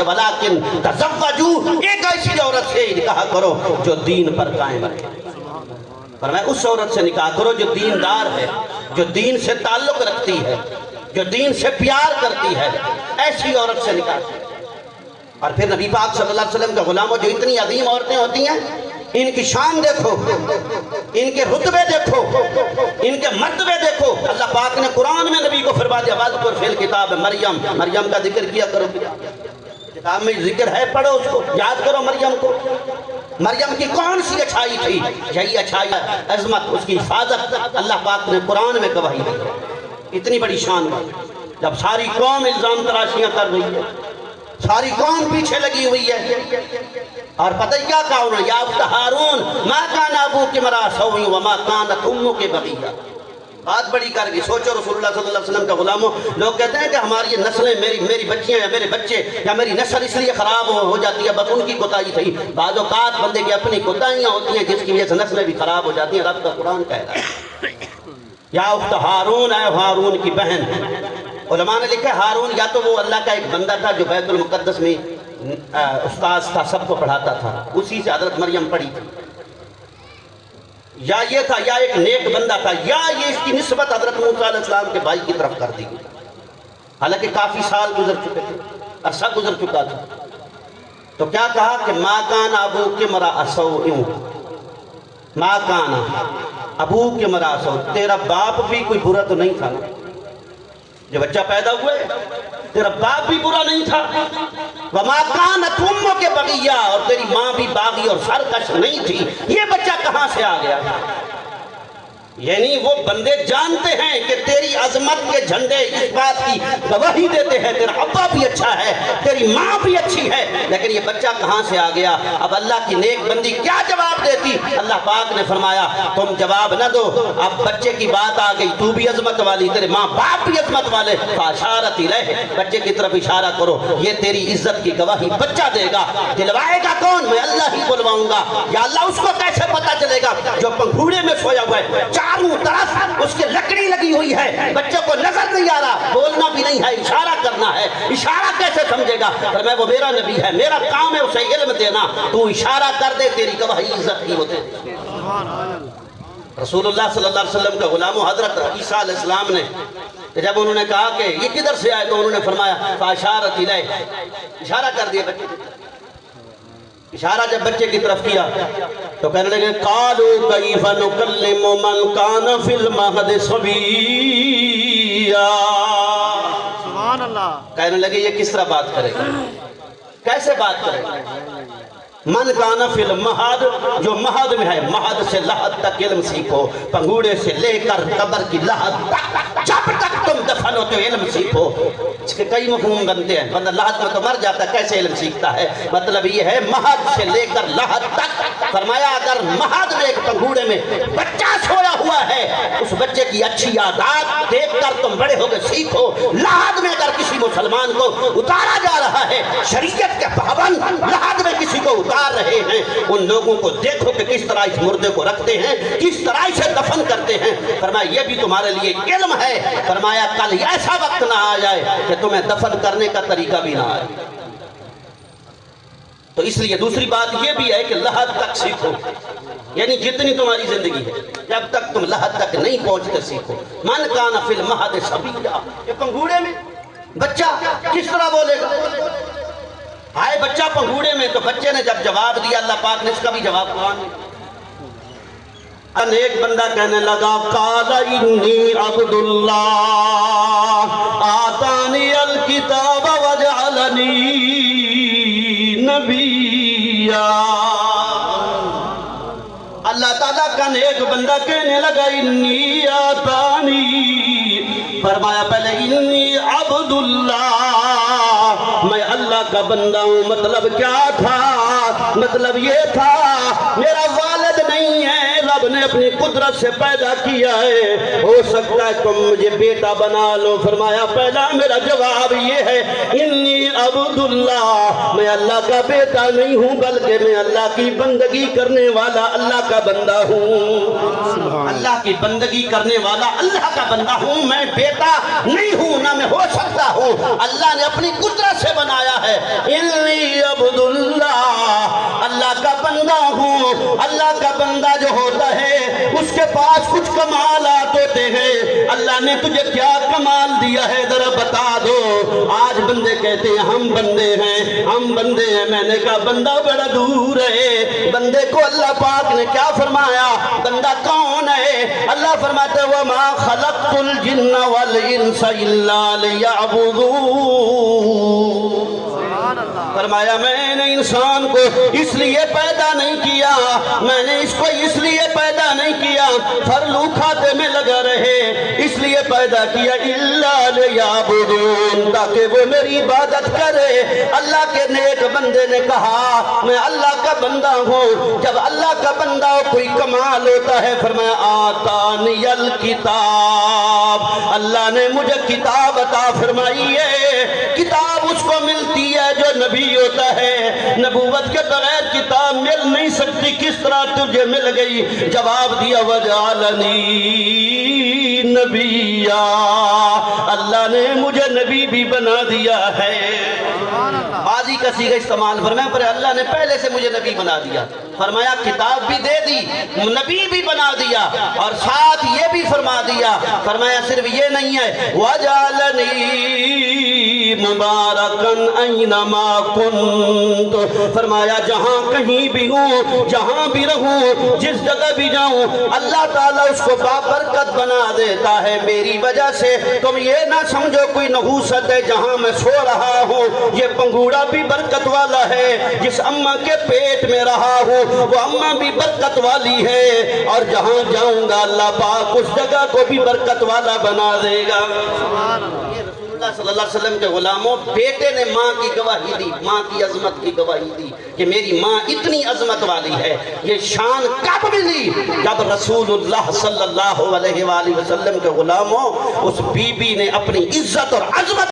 ولیکن تزوجوا، ایک ایسی عورت سے نکاح کرو جو دین پر قائم رہے۔ فرمایا اس عورت سے نکاح کرو جو دیندار ہے، جو دین سے تعلق رکھتی ہے، جو دین سے پیار کرتی ہے، ایسی عورت سے نکاح کرو۔ اور پھر نبی پاک صلی اللہ علیہ وسلم کے غلاموں، جو اتنی عظیم عورتیں ہوتی ہیں، ان کی شان دیکھو، ان کے رتبے دیکھو، ان کے مرتبے دیکھو۔ اللہ پاک نے قرآن میں نبی کو فرما دیا وَاذْكُرْ فِي الْكِتَابِ مریم، مریم کا ذکر کیا کرو، کتاب میں ذکر ہے، پڑھو اس کو، یاد کرو مریم کو۔ مریم کی کون سی اچھائی تھی؟ یہی اچھائی، عظمت، اس کی حفاظت اللہ پاک نے قرآن میں گواہی دی۔ اتنی بڑی شان بات، جب ساری قوم الزام تراشیاں کر رہی ہے، ساری قوم پیچھے لگی ہوئی ہے، اور پتہ کیا کہا انہوں نے؟ یا اخت ہارون ما کان ابوک امرأ سوء وما کانت امک بغیہ۔ بات بڑی کر گئی۔ سوچو رسول اللہ صلی اللہ علیہ وسلم کا غلاموں، لوگ کہتے ہیں کہ ہماری یہ نسلیں، میری بچیاں یا میرے بچے یا میری نسل اس لیے خراب ہو جاتی ہے، بس ان کی کوتاہی تھی۔ بعض اوقات بندے کی اپنی کوتاہیاں ہوتی ہیں جس کی وجہ سے نسلیں بھی خراب ہو جاتی ہیں۔ رب کا قرآن کہہ رہا ہے یا اخت ہارون، اے ہارون کی بہن۔ علماء نے لکھا ہے ہارون یا تو وہ اللہ کا ایک بندہ تھا جو بیت المقدس میں استاذ تھا، سب کو پڑھاتا تھا، اسی سے حضرت مریم پڑھی تھی، یا یہ تھا، یا ایک نیک بندہ تھا، یا یہ اس کی نسبت حضرت موسیٰ علیہ السلام کے بھائی کی طرف کر دی گئی، حالانکہ کافی سال گزر چکے تھے، عرصہ گزر چکا تھا۔ تو کیا کہا کہ ما کان ابوک امرأ سوء، ما کان ابوک امرأ سوء، تیرا باپ بھی کوئی برا تو نہیں تھا نا؟ جو بچہ پیدا ہوئے تیرا باپ بھی برا نہیں تھا، وما کانت امک بغیہ، اور تیری ماں بھی باغی اور سرکش نہیں تھی۔ یہ بچہ کہاں سے آ گیا؟ یعنی وہ بندے جانتے ہیں کہ تیری عظمت کے جھنڈے اس بات کی گواہی دیتے ہیں تیرا ابا بھی اچھا ہے، تیری ماں بھی اچھی ہے، لیکن یہ بچہ کہاں سے آ گیا؟ اب اللہ کی نیک بندی کیا جواب دیتی؟ اللہ پاک نے فرمایا تم جواب نہ دو، اب بچے کی بات آ گئی، تو بھی عظمت والی، تیرے ماں باپ بھی عظمت والے، فاشارت الیہ، بچے کی طرف اشارہ کرو، یہ تیری عزت کی گواہی بچہ دے گا۔ دلوائے گا کون؟ میں اللہ ہی بلواؤں گا۔ یا اللہ اس کو کیسے پتا چلے گا؟ جو پنگھوڑے میں سویا ہوا ہے، چاروں طرف اس کے لکڑی لگی ہوئی ہے، بچے کو نظر نہیں آ رہا، بولنا بھی نہیں ہے، اشارہ کرنا ہے، اشارہ کیسے سمجھے گا؟ فرمایا وہ میرا نبی ہے، میرا کام ہے اسے علم دینا، تو اشارہ کر دے، تیری گواہی عزت کی ہوتے۔ رسول اللہ صلی اللہ علیہ وسلم کا غلاموں حضرت عیسیٰ علیہ السلام نے جب انہوں نے کہا کہ یہ کدھر سے آئے تو انہوں نے فرمایا فاشارت الیہ، اشارہ کر دیا بچے کی طرف۔ اشارہ جب بچے کی طرف کیا تو کہنے لگے قالوا کیف نکلم من کان فی المہد صبیا، سبحان اللہ، کہنے لگے یہ کس طرح بات کرے گا، کیسے بات کرے گا؟ من کان فی المہد، جو مہد میں ہے، مہد سے لحد تک علم سیکھو، پنگوڑے سے لے کر قبر کی لحد تک، جب تک تم دفن ہوتے علم سیکھو۔ اس کے کئی مفہوم بنتے ہیں، بندہ لحد میں تو مر جاتا ہے، کیسے علم سیکھتا ہے؟ مطلب یہ ہے مہد سے لے کر لحد تک۔ فرمایا اگر مہد میں ایک پنگوڑے میں بچہ سویا ہوا ہے، اس بچے کی اچھی عادات دیکھ کر تم بڑے ہو کے سیکھو۔ لحد میں اگر کسی مسلمان کو اتارا جا رہا ہے، شریعت کے پابند لحد میں کسی کو اتار رہے ہیں، ان لوگوں کو دیکھو کہ کس طرح اس مردے کو رکھتے ہیں، کس طرح اسے دفن کرتے ہیں۔ فرمایا یہ بھی تمہارے لیے علم ہے۔ فرمایا کل ایسا وقت نہ آ جائے کہ تمہیں دفن کرنے کا طریقہ بھی نہ آئے۔ تو اس لیے دوسری بات یہ بھی ہے کہ لحد تک سیکھو، یعنی جتنی تمہاری زندگی ہے جب تک تم لحد تک نہیں پہنچتے سیکھو۔ من کان فی المہد صبیا، یہ پنگوڑے میں بچہ کس طرح بولے گا؟ آئے بچہ پنگوڑے میں، تو بچے نے جب جواب دیا اللہ پاک نے اس کا بھی جواب قرآن میں۔ ایک بندہ کہنے لگا قال انی عبد اللہ آتانی الکتاب وجعلنی نبیا۔ اللہ تعالیٰ کا ایک بندہ کہنے لگا انی آتانی، فرمایا پہلے انی عبد اللہ، میں اللہ کا بندہ ہوں۔ مطلب کیا تھا؟ مطلب یہ تھا میرا والد نہیں ہے، رب نے اپنی قدرت سے پیدا کیا ہے، ہو سکتا ہے تم مجھے بیٹا بنا لو۔ فرمایا پہلا میرا جواب یہ ہے انی عبداللہ، میں اللہ کا بیٹا نہیں ہوں بلکہ میں اللہ کی بندگی کرنے والا اللہ کا بندہ ہوں، اللہ کی بندگی کرنے والا اللہ کا بندہ ہوں، میں بیٹا نہیں ہوں، نہ میں ہو سکتا ہوں، اللہ نے اپنی قدرت سے بنایا ہے۔ انی عبداللہ، اللہ کا بندہ ہوں۔ اللہ کا بندہ جو ہوتا ہے اس کے پاس کچھ کمالات ہوتے ہیں، اللہ نے تجھے کیا کمال دیا ہے ذرا بتا دو۔ آج بندے کہتے ہیں ہم بندے ہیں، ہم بندے ہیں، میں نے کہا بندہ بڑا دور ہے، بندے کو اللہ پاک نے کیا فرمایا؟ بندہ کون ہے؟ اللہ فرماتا ہے وَمَا خَلَقْتُ الْجِنَّ وَالْإِنسَ إِلَّا لِيَعْبُدُونِ، فرمایا میں نے انسان کو اس لیے پیدا نہیں کیا، میں نے اس کو اس لیے پیدا نہیں کیا پھرلو کھاتے میں لگا رہے، اس لیے پیدا کیا اِلَّا لِيَعْبُدُونِ، تاکہ وہ میری عبادت کرے۔ اللہ کے نیک بندے نے کہا میں اللہ کا بندہ ہوں۔ جب اللہ کا بندہ ہو کوئی کمال ہوتا ہے، فرمایا آتانی الکتاب، اللہ نے مجھے کتاب عطا فرمائی ہے۔ کتاب اس کو ملتی ہے جو نبی ہوتا ہے، نبوت کے بغیر کتاب مل نہیں سکتی، کس طرح تجھے مل گئی؟ جواب دیا وَجَعَلَنِي نَبِيًّا، اللہ نے مجھے نبی بھی بنا دیا ہے۔ ماضی کا صیغہ استعمال فرمایا پر اللہ نے پہلے سے مجھے نبی بنا دیا، فرمایا کتاب بھی دے دی، نبی بھی بنا دیا، اور ساتھ یہ بھی فرما دیا، فرمایا صرف یہ نہیں ہے وَجَعَلَنِي مُبَارَكًا أَيْنَمَا كُنْتُ، فرمایا جہاں کہیں بھی ہوں، جہاں بھی رہوں، جس جگہ بھی جاؤں، اللہ تعالیٰ اس کو بابرکت بنا دیتا ہے میری وجہ سے۔ تم یہ نہ سمجھو کوئی نحوست ہے، جہاں میں سو رہا ہوں یہ پنگوڑا بھی برکت والا ہے، جس اماں کے پیٹ میں رہا ہوں وہ اماں بھی برکت والی ہے، اور جہاں جاؤں گا اللہ پاک اس جگہ کو بھی برکت والا بنا دے گا۔ اللہ صلی اللہ علیہ وسلم کے غلاموں، بیٹے نے ماں کی گواہی دی، ماں کی عظمت کی گواہی دی کہ میری ماں اتنی عظمت والی ہے۔ یہ شان کب ملی؟ جب رسول اللہ صلی اللہ علیہ وآلہ وسلم کے غلاموں اس بی بی نے اپنی عزت اور عظمت